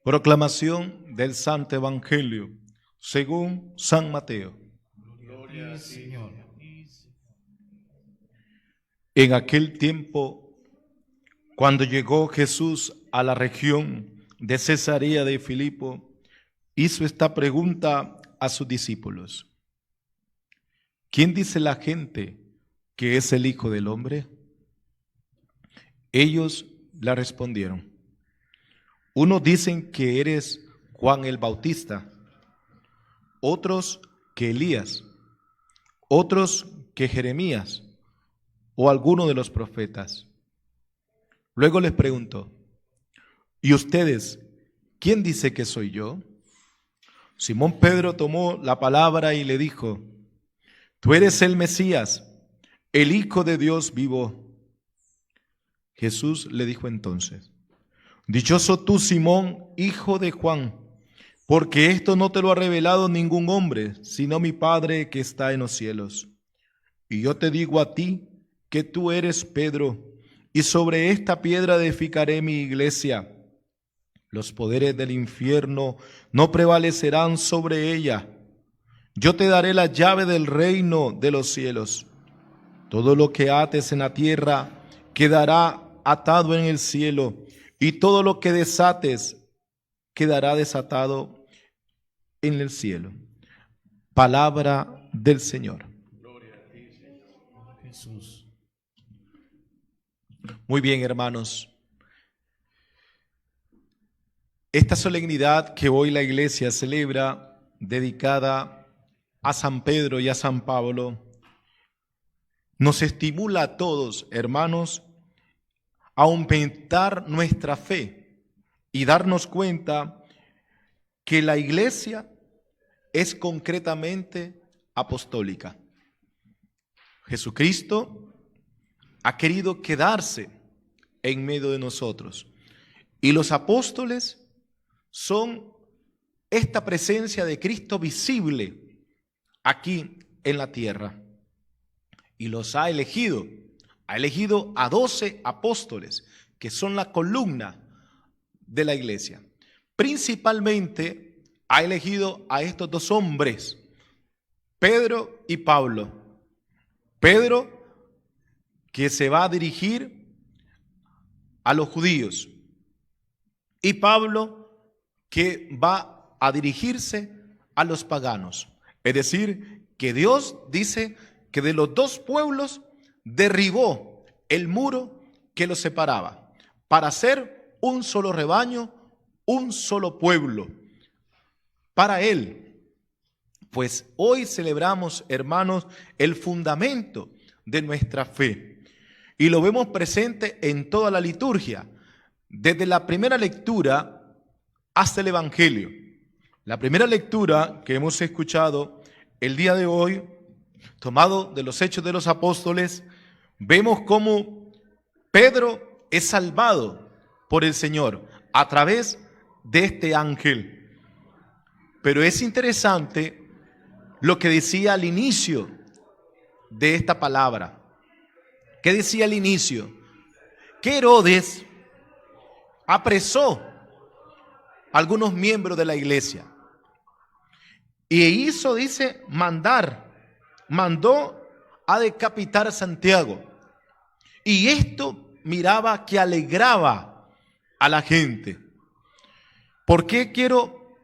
Proclamación del Santo Evangelio según San Mateo. Gloria a ti, Señor. En aquel tiempo, cuando llegó Jesús a la región de Cesarea de Filipo, hizo esta pregunta a sus discípulos: ¿quién dice la gente que es el Hijo del Hombre? Ellos le respondieron: unos dicen que eres Juan el Bautista, otros que Elías, otros que Jeremías o alguno de los profetas. Luego les preguntó: ¿y ustedes, quién dice que soy yo? Simón Pedro tomó la palabra y le dijo: tú eres el Mesías, el Hijo de Dios vivo. Jesús le dijo entonces: dichoso tú, Simón, hijo de Juan, porque esto no te lo ha revelado ningún hombre, sino mi Padre que está en los cielos. Y yo te digo a ti que tú eres Pedro, y sobre esta piedra edificaré mi iglesia. Los poderes del infierno no prevalecerán sobre ella. Yo te daré la llave del reino de los cielos. Todo lo que ates en la tierra quedará atado en el cielo, y todo lo que desates quedará desatado en el cielo. Palabra del Señor. Gloria a ti, Señor Jesús. Muy bien, hermanos. Esta solemnidad que hoy la Iglesia celebra, dedicada a San Pedro y a San Pablo, nos estimula a todos, hermanos, a aumentar nuestra fe y darnos cuenta que la Iglesia es concretamente apostólica. Jesucristo ha querido quedarse en medio de nosotros, y los apóstoles son esta presencia de Cristo visible aquí en la tierra, y los ha elegido a 12 apóstoles, que son la columna de la iglesia. Principalmente ha elegido a estos dos hombres, Pedro y Pablo. Pedro, que se va a dirigir a los judíos, y Pablo, que va a dirigirse a los paganos. Es decir, que Dios dice que de los dos pueblos derribó el muro que los separaba para hacer un solo rebaño, un solo pueblo para Él. Pues hoy celebramos, hermanos, el fundamento de nuestra fe, y lo vemos presente en toda la liturgia, desde la primera lectura hasta el Evangelio. La primera lectura que hemos escuchado el día de hoy, tomado de los Hechos de los Apóstoles, vemos cómo Pedro es salvado por el Señor a través de este ángel. Pero es interesante lo que decía al inicio de esta palabra. ¿Qué decía al inicio? Que Herodes apresó a algunos miembros de la iglesia y hizo, dice, mandó a decapitar a Santiago. Y esto miraba que alegraba a la gente. ¿Por qué quiero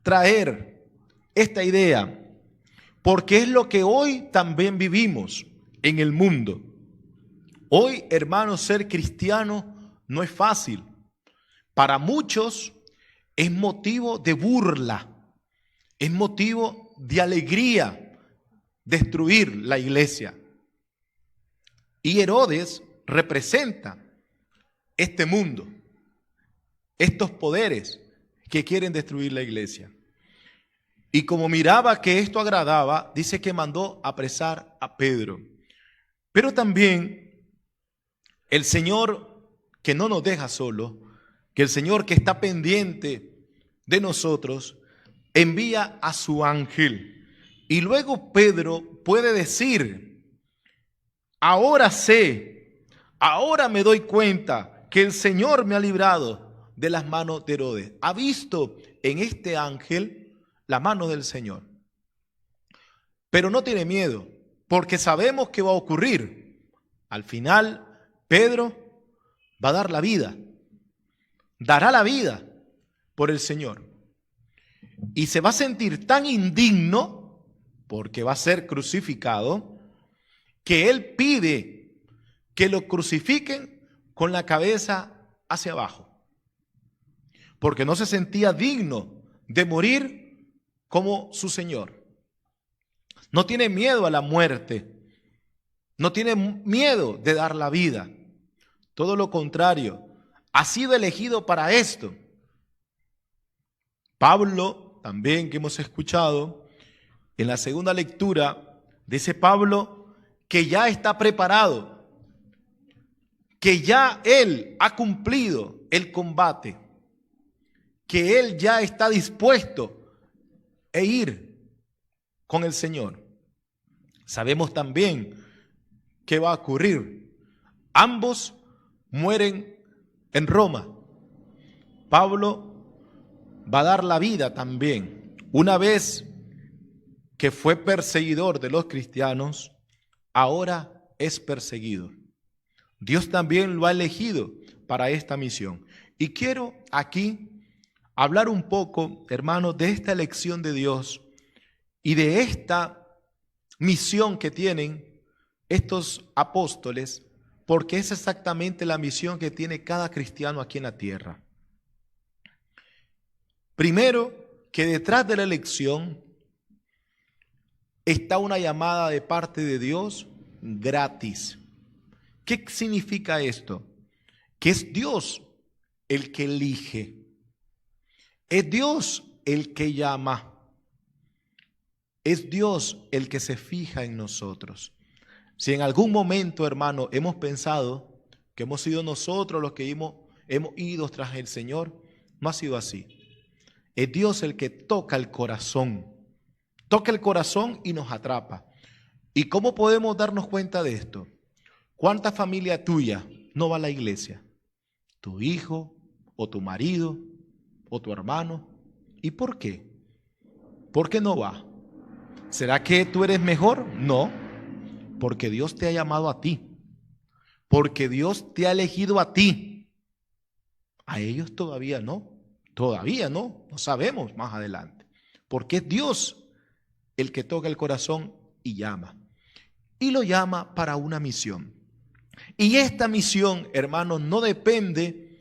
traer esta idea? Porque es lo que hoy también vivimos en el mundo. Hoy, hermanos, ser cristiano no es fácil. Para muchos es motivo de burla, es motivo de alegría destruir la iglesia. Y Herodes representa este mundo, estos poderes que quieren destruir la iglesia. Y como miraba que esto agradaba, dice que mandó apresar a Pedro. Pero también el Señor, que no nos deja solo, que el Señor que está pendiente de nosotros, envía a su ángel. Y luego Pedro puede decir: ahora sé, ahora me doy cuenta que el Señor me ha librado de las manos de Herodes. Ha visto en este ángel la mano del Señor. Pero no tiene miedo, porque sabemos que va a ocurrir. Al final, Pedro va a dar la vida. Dará la vida por el Señor. Y se va a sentir tan indigno, porque va a ser crucificado, que él pide que lo crucifiquen con la cabeza hacia abajo. Porque no se sentía digno de morir como su Señor. No tiene miedo a la muerte. No tiene miedo de dar la vida. Todo lo contrario, ha sido elegido para esto. Pablo, también que hemos escuchado, en la segunda lectura, dice Pablo que ya está preparado, que ya él ha cumplido el combate, que él ya está dispuesto a ir con el Señor. Sabemos también qué va a ocurrir. Ambos mueren en Roma. Pablo va a dar la vida también. Una vez que fue perseguidor de los cristianos, ahora es perseguido. Dios también lo ha elegido para esta misión. Y quiero aquí hablar un poco, hermanos, de esta elección de Dios y de esta misión que tienen estos apóstoles, porque es exactamente la misión que tiene cada cristiano aquí en la tierra. Primero, que detrás de la elección está una llamada de parte de Dios gratis. ¿Qué significa esto? Que es Dios el que elige, es Dios el que llama. Es Dios el que se fija en nosotros. Si en algún momento, hermano, hemos pensado que hemos sido nosotros los que hemos ido tras el Señor, no ha sido así. Es Dios el que toca el corazón y nos atrapa. ¿Y cómo podemos darnos cuenta de esto? ¿Cuánta familia tuya no va a la iglesia? ¿Tu hijo o tu marido o tu hermano? ¿Y por qué? ¿Por qué no va? ¿Será que tú eres mejor? No, porque Dios te ha llamado a ti, porque Dios te ha elegido a ti. A ellos todavía no, no sabemos más adelante, porque es Dios el que toca el corazón y llama. Y lo llama para una misión. Y esta misión, hermanos, no depende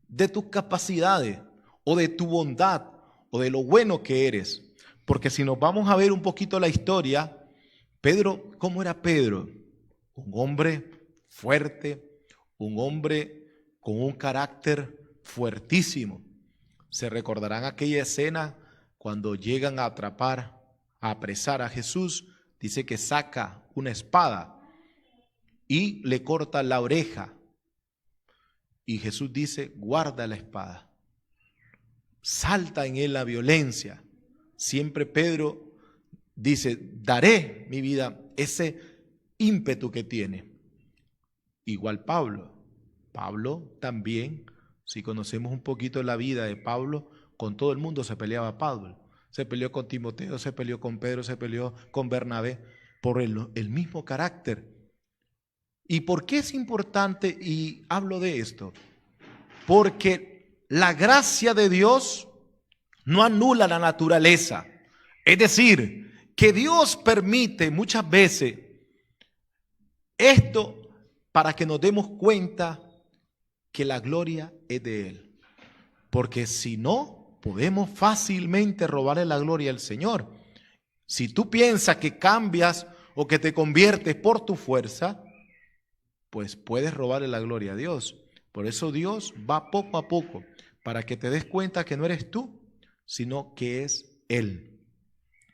de tus capacidades o de tu bondad o de lo bueno que eres. Porque si nos vamos a ver un poquito la historia, Pedro, ¿cómo era Pedro? Un hombre fuerte, un hombre con un carácter fuertísimo. Se recordarán aquella escena cuando llegan a atrapar, a apresar a Jesús, dice que saca una espada y le corta la oreja. Y Jesús dice, guarda la espada. Salta en él la violencia. Siempre Pedro dice, daré mi vida, ese ímpetu que tiene. Igual Pablo. Pablo también, si conocemos un poquito la vida de Pablo, con todo el mundo se peleaba Pablo. Se peleó con Timoteo, se peleó con Pedro, se peleó con Bernabé, por el mismo carácter. ¿Y por qué es importante? Y hablo de esto. Porque la gracia de Dios no anula la naturaleza. Es decir, que Dios permite muchas veces esto para que nos demos cuenta que la gloria es de Él. Porque si no, podemos fácilmente robarle la gloria al Señor. Si tú piensas que cambias o que te conviertes por tu fuerza, pues puedes robarle la gloria a Dios. Por eso Dios va poco a poco para que te des cuenta que no eres tú, sino que es Él.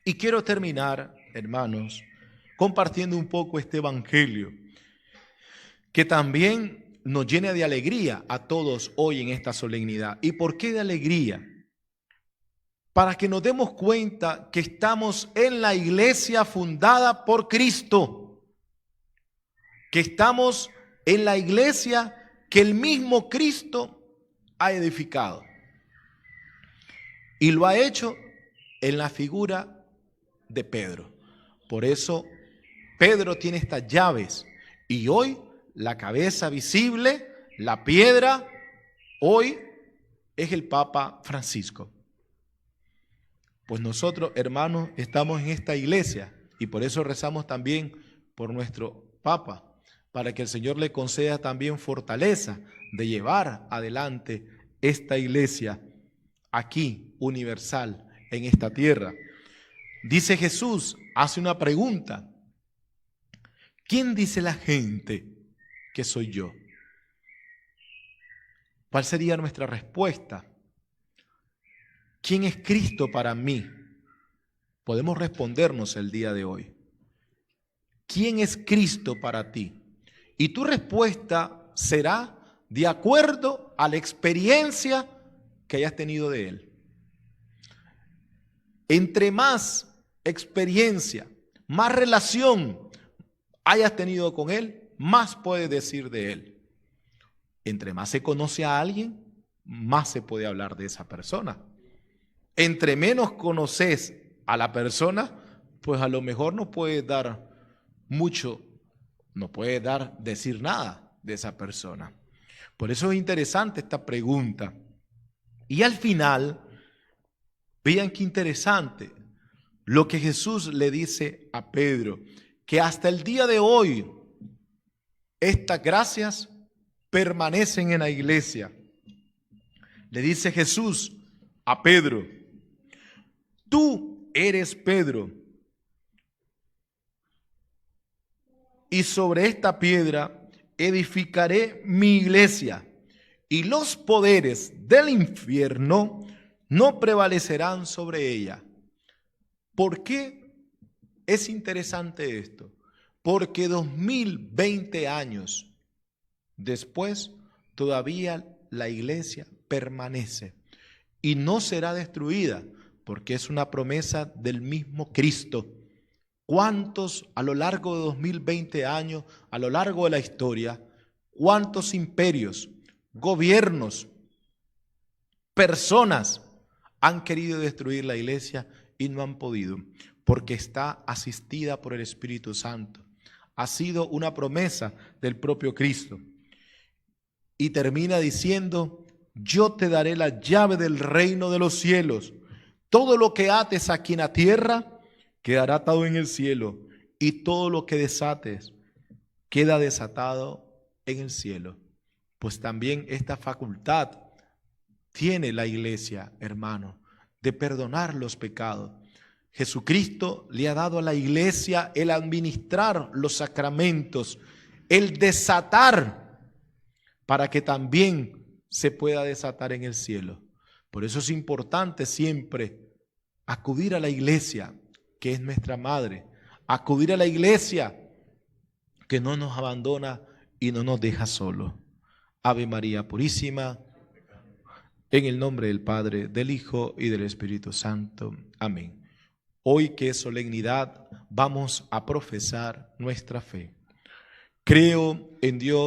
Y quiero terminar, hermanos, compartiendo un poco este evangelio, que también nos llena de alegría a todos hoy en esta solemnidad. ¿Y por qué de alegría? Para que nos demos cuenta que estamos en la iglesia fundada por Cristo, que estamos en la iglesia que el mismo Cristo ha edificado. Y lo ha hecho en la figura de Pedro. Por eso Pedro tiene estas llaves. Y hoy la cabeza visible, la piedra, hoy es el Papa Francisco. Pues nosotros, hermanos, estamos en esta iglesia y por eso rezamos también por nuestro Papa, para que el Señor le conceda también fortaleza de llevar adelante esta iglesia aquí, universal, en esta tierra. Dice Jesús, hace una pregunta: ¿quién dice la gente que soy yo? ¿Cuál sería nuestra respuesta? ¿Quién es Cristo para mí? Podemos respondernos el día de hoy. ¿Quién es Cristo para ti? Y tu respuesta será de acuerdo a la experiencia que hayas tenido de Él. Entre más experiencia, más relación hayas tenido con Él, más puedes decir de Él. Entre más se conoce a alguien, más se puede hablar de esa persona. Entre menos conoces a la persona, pues a lo mejor no puedes dar mucho, no puedes decir nada de esa persona. Por eso es interesante esta pregunta. Y al final, vean qué interesante lo que Jesús le dice a Pedro, que hasta el día de hoy estas gracias permanecen en la iglesia. Le dice Jesús a Pedro: tú eres Pedro, y sobre esta piedra edificaré mi iglesia, y los poderes del infierno no prevalecerán sobre ella. ¿Por qué es interesante esto? Porque 2020 años después todavía la iglesia permanece y no será destruida, porque es una promesa del mismo Cristo. ¿Cuántos a lo largo de 2020 años, a lo largo de la historia, cuántos imperios, gobiernos, personas han querido destruir la iglesia y no han podido? Porque está asistida por el Espíritu Santo. Ha sido una promesa del propio Cristo. Y termina diciendo: yo te daré la llave del reino de los cielos. Todo lo que ates aquí en la tierra quedará atado en el cielo, y todo lo que desates queda desatado en el cielo. Pues también esta facultad tiene la iglesia, hermano, de perdonar los pecados. Jesucristo le ha dado a la iglesia el administrar los sacramentos, el desatar, para que también se pueda desatar en el cielo. Por eso es importante siempre acudir a la iglesia, que es nuestra madre, acudir a la iglesia que no nos abandona y no nos deja solos. Ave María Purísima, en el nombre del Padre, del Hijo y del Espíritu Santo. Amén. Hoy, que es solemnidad, vamos a profesar nuestra fe. Creo en Dios